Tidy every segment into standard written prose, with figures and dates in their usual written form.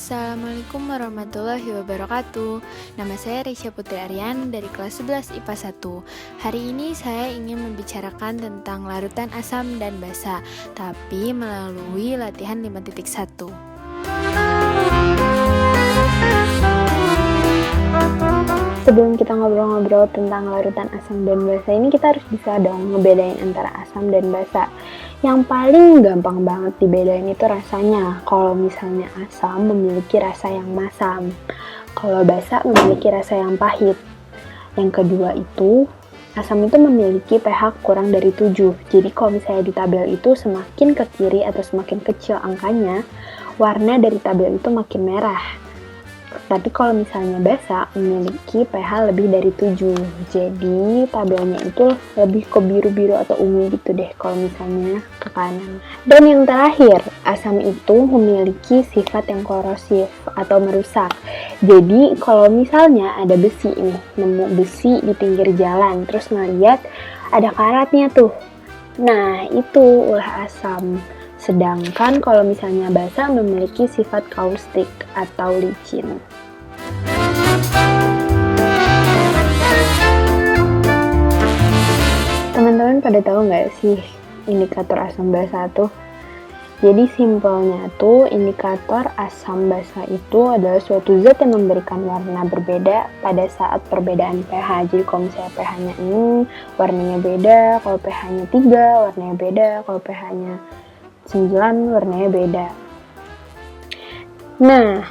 Assalamualaikum warahmatullahi wabarakatuh. Nama saya Risha Putri Aryan dari kelas 11 IPA 1. Hari ini saya ingin membicarakan tentang larutan asam dan basa, tapi melalui latihan 5.1. Sebelum kita ngobrol-ngobrol tentang larutan asam dan basa ini, kita harus bisa dong ngebedain antara asam dan basa. Yang paling gampang banget dibedain itu rasanya. Kalau misalnya asam memiliki rasa yang masam, kalau basa memiliki rasa yang pahit. Yang kedua itu, asam itu memiliki pH kurang dari 7. Jadi kalau misalnya di tabel itu semakin ke kiri atau semakin kecil angkanya, warna dari tabel itu makin merah. Tapi kalau misalnya basa memiliki pH lebih dari 7, jadi tabelnya itu lebih ke biru-biru atau ungu gitu deh kalau misalnya ke kanan. Dan yang terakhir, asam itu memiliki sifat yang korosif atau merusak. Jadi kalau misalnya ada besi nih, nemu besi di pinggir jalan, terus ngeliat ada karatnya tuh. Nah, itu ulah asam. Sedangkan kalau misalnya basa memiliki sifat kaustik atau licin. Teman-teman pada tahu nggak sih indikator asam basa tuh? Jadi simpelnya tuh indikator asam basa itu adalah suatu zat yang memberikan warna berbeda pada saat perbedaan pH. Jadi kalau misalnya pH-nya 6, warnanya beda, kalau pH-nya 3, warnanya beda, kalau pH-nya 9 warnanya beda. Nah,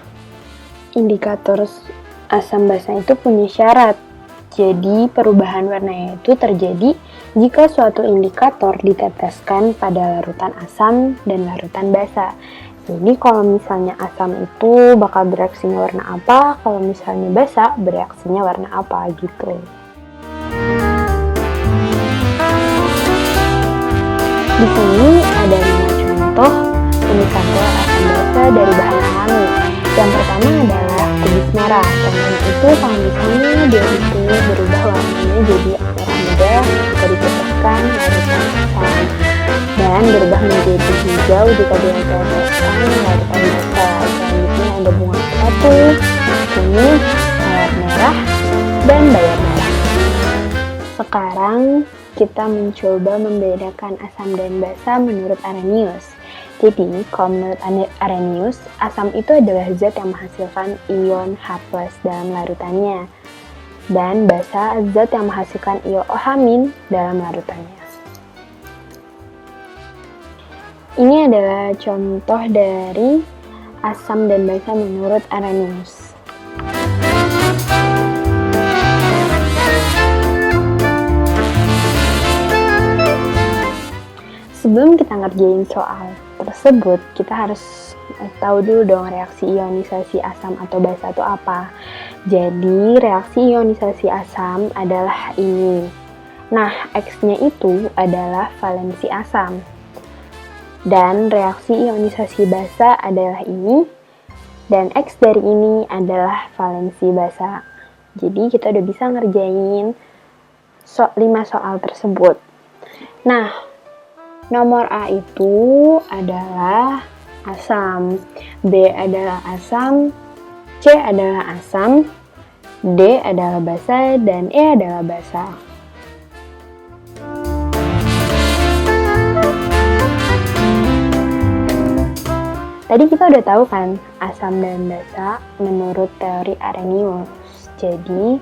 indikator asam basa itu punya syarat. Jadi perubahan warnanya itu terjadi jika suatu indikator diteteskan pada larutan asam dan larutan basa. Jadi kalau misalnya asam itu bakal bereaksinya warna apa, kalau misalnya basa bereaksinya warna apa gitu. Di sini ada 5 contoh indikator asam basa dari bahan alami. Yang pertama adalah kubis merah. Contohnya itu kalau misalnya dia itu berubah warnanya jadi merah muda jika diteteskan larutan asam, dan berubah menjadi hijau jika diteteskan larutan basa. Selanjutnya ada bunga sepatu, kuning, mawar merah, dan bayam merah. Sekarang kita mencoba membedakan asam dan basa menurut Arrhenius. Jadi, kalau menurut Arrhenius, asam itu adalah zat yang menghasilkan ion H+ dalam larutannya, dan basa zat yang menghasilkan ion OH- dalam larutannya. Ini adalah contoh dari asam dan basa menurut Arrhenius. Sebelum kita ngerjain soal tersebut, kita harus tahu dulu dong reaksi ionisasi asam atau basa itu apa. Jadi, reaksi ionisasi asam adalah ini. Nah, X-nya itu adalah valensi asam. Dan reaksi ionisasi basa adalah ini. Dan X dari ini adalah valensi basa. Jadi, kita udah bisa ngerjain 5 soal tersebut. Nah, nomor A itu adalah asam, B adalah asam, C adalah asam, D adalah basa, dan E adalah basa. Tadi kita udah tahu kan asam dan basa menurut teori Arrhenius. Jadi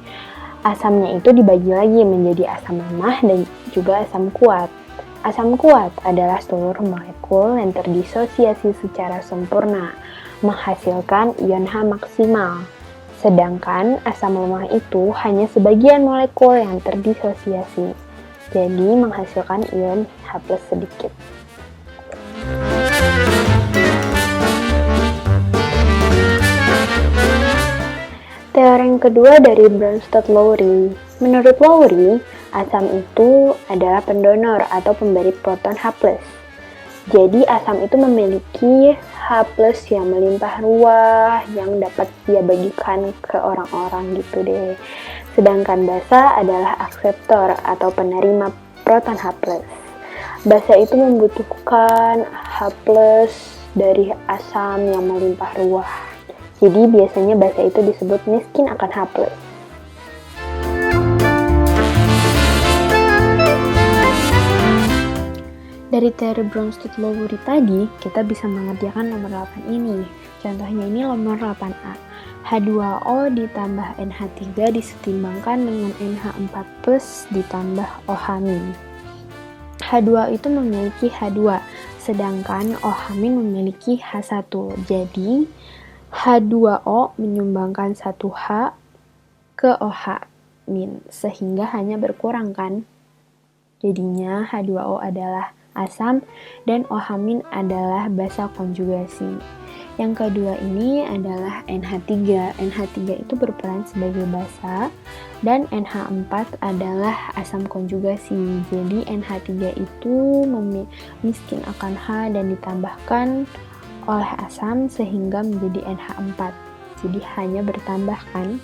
asamnya itu dibagi lagi menjadi asam lemah dan juga asam kuat. Asam kuat adalah seluruh molekul yang terdisosiasi secara sempurna, menghasilkan ion H maksimal. Sedangkan asam lemah itu hanya sebagian molekul yang terdisosiasi, jadi menghasilkan ion H+ sedikit. Teorem kedua dari Bronsted-Lowry. Menurut Lowry, asam itu adalah pendonor atau pemberi proton H+. Jadi asam itu memiliki H+ yang melimpah ruah yang dapat dia bagikan ke orang-orang gitu deh. Sedangkan basa adalah akseptor atau penerima proton H+. Basa itu membutuhkan H+ dari asam yang melimpah ruah. Jadi biasanya basa itu disebut miskin akan H+. Dari teori Bronsted-Lowry tadi, kita bisa mengerjakan nomor 8 ini. Contohnya ini nomor 8A. H2O ditambah NH3 disetimbangkan dengan NH4+ ditambah OH-. H2O itu memiliki H2, sedangkan OH- memiliki H1. Jadi, H2O menyumbangkan 1H ke OH-, sehingga hanya berkurang kan? Jadinya H2O adalah asam dan OH- adalah basa konjugasi. Yang kedua ini adalah NH3. NH3 itu berperan sebagai basa dan NH4 adalah asam konjugasi. Jadi NH3 itu miskin akan H dan ditambahkan oleh asam sehingga menjadi NH4. Jadi hanya bertambah kan?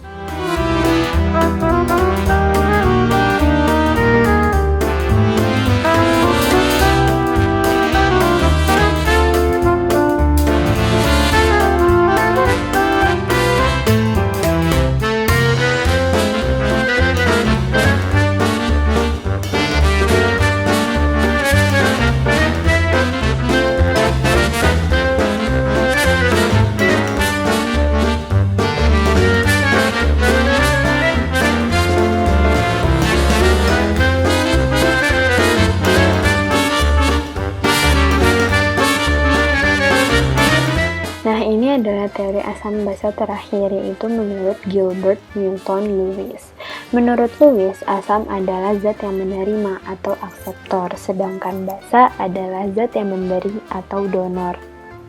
Nah, ini adalah teori asam basa terakhir, yaitu menurut Gilbert Newton Lewis. Menurut Lewis, asam adalah zat yang menerima atau akseptor, sedangkan basa adalah zat yang memberi atau donor.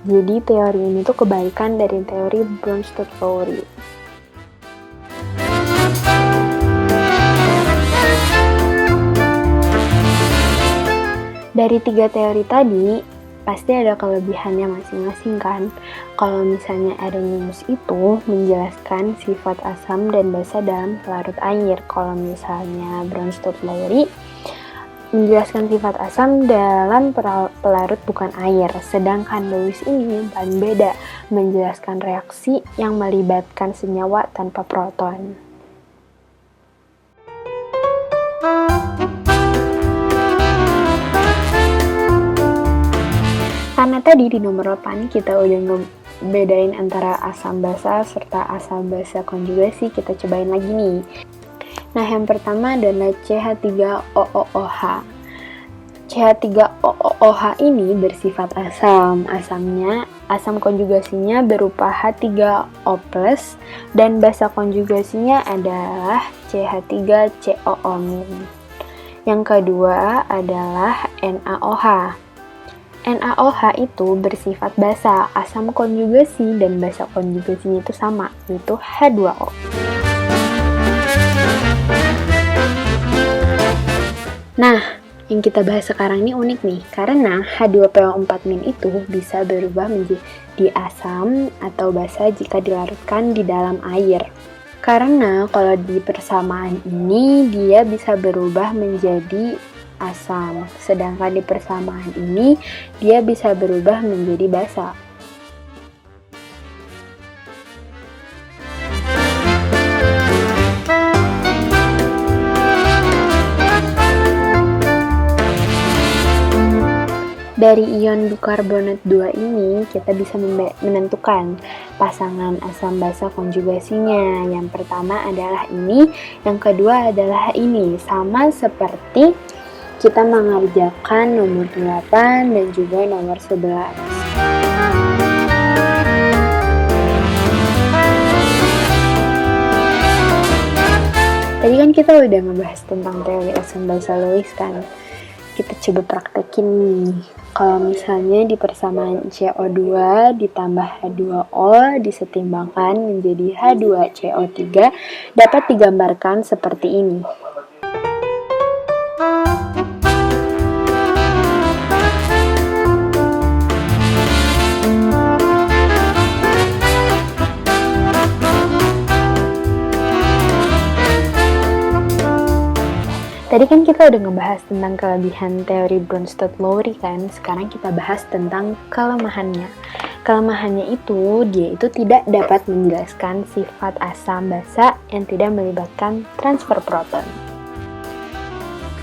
Jadi, teori ini tuh kebalikan dari teori Bronsted-Lowry. Dari 3 teori tadi, pasti ada kelebihannya masing-masing kan. Kalau misalnya Arrhenius itu menjelaskan sifat asam dan basa dalam pelarut air. Kalau misalnya Bronsted-Lowry menjelaskan sifat asam dalam pelarut bukan air. Sedangkan Lewis ini yang paling beda, menjelaskan reaksi yang melibatkan senyawa tanpa proton. Karena tadi di nomor 8 kita udah ngebedain antara asam basa serta asam basa konjugasi, kita cobain lagi nih. Nah, yang pertama adalah CH3OOH. CH3OOH ini bersifat asam. Asam konjugasinya berupa H3O+, dan basa konjugasinya adalah CH3COO-. Yang kedua adalah NaOH. NaOH itu bersifat basa, asam konjugasi dan basa konjugasinya itu sama, yaitu H2O. Nah, yang kita bahas sekarang ini unik nih, karena H2PO4- itu bisa berubah menjadi asam atau basa jika dilarutkan di dalam air. Karena kalau di persamaan ini, dia bisa berubah menjadi asam, sedangkan di persamaan ini dia bisa berubah menjadi basa. Dari ion bikarbonat 2 ini kita bisa menentukan pasangan asam basa konjugasinya. Yang pertama adalah ini, yang kedua adalah ini, sama seperti kita mengerjakan nomor 8 dan juga nomor 11. Tadi kan kita udah ngebahas tentang teori asam basa Lewis kan. Kita coba praktekin nih. Kalau misalnya di persamaan CO2 ditambah H2O disetimbangkan menjadi H2CO3 dapat digambarkan seperti ini. Tadi kan kita udah ngebahas tentang kelebihan teori Bronsted-Lowry kan, sekarang kita bahas tentang kelemahannya. Kelemahannya itu, dia itu tidak dapat menjelaskan sifat asam basa yang tidak melibatkan transfer proton.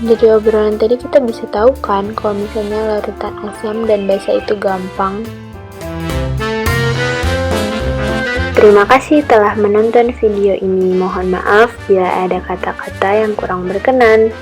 Dari obrolan tadi kita bisa tahu kan kalau misalnya larutan asam dan basa itu gampang. Terima kasih telah menonton video ini. Mohon maaf bila ada kata-kata yang kurang berkenan.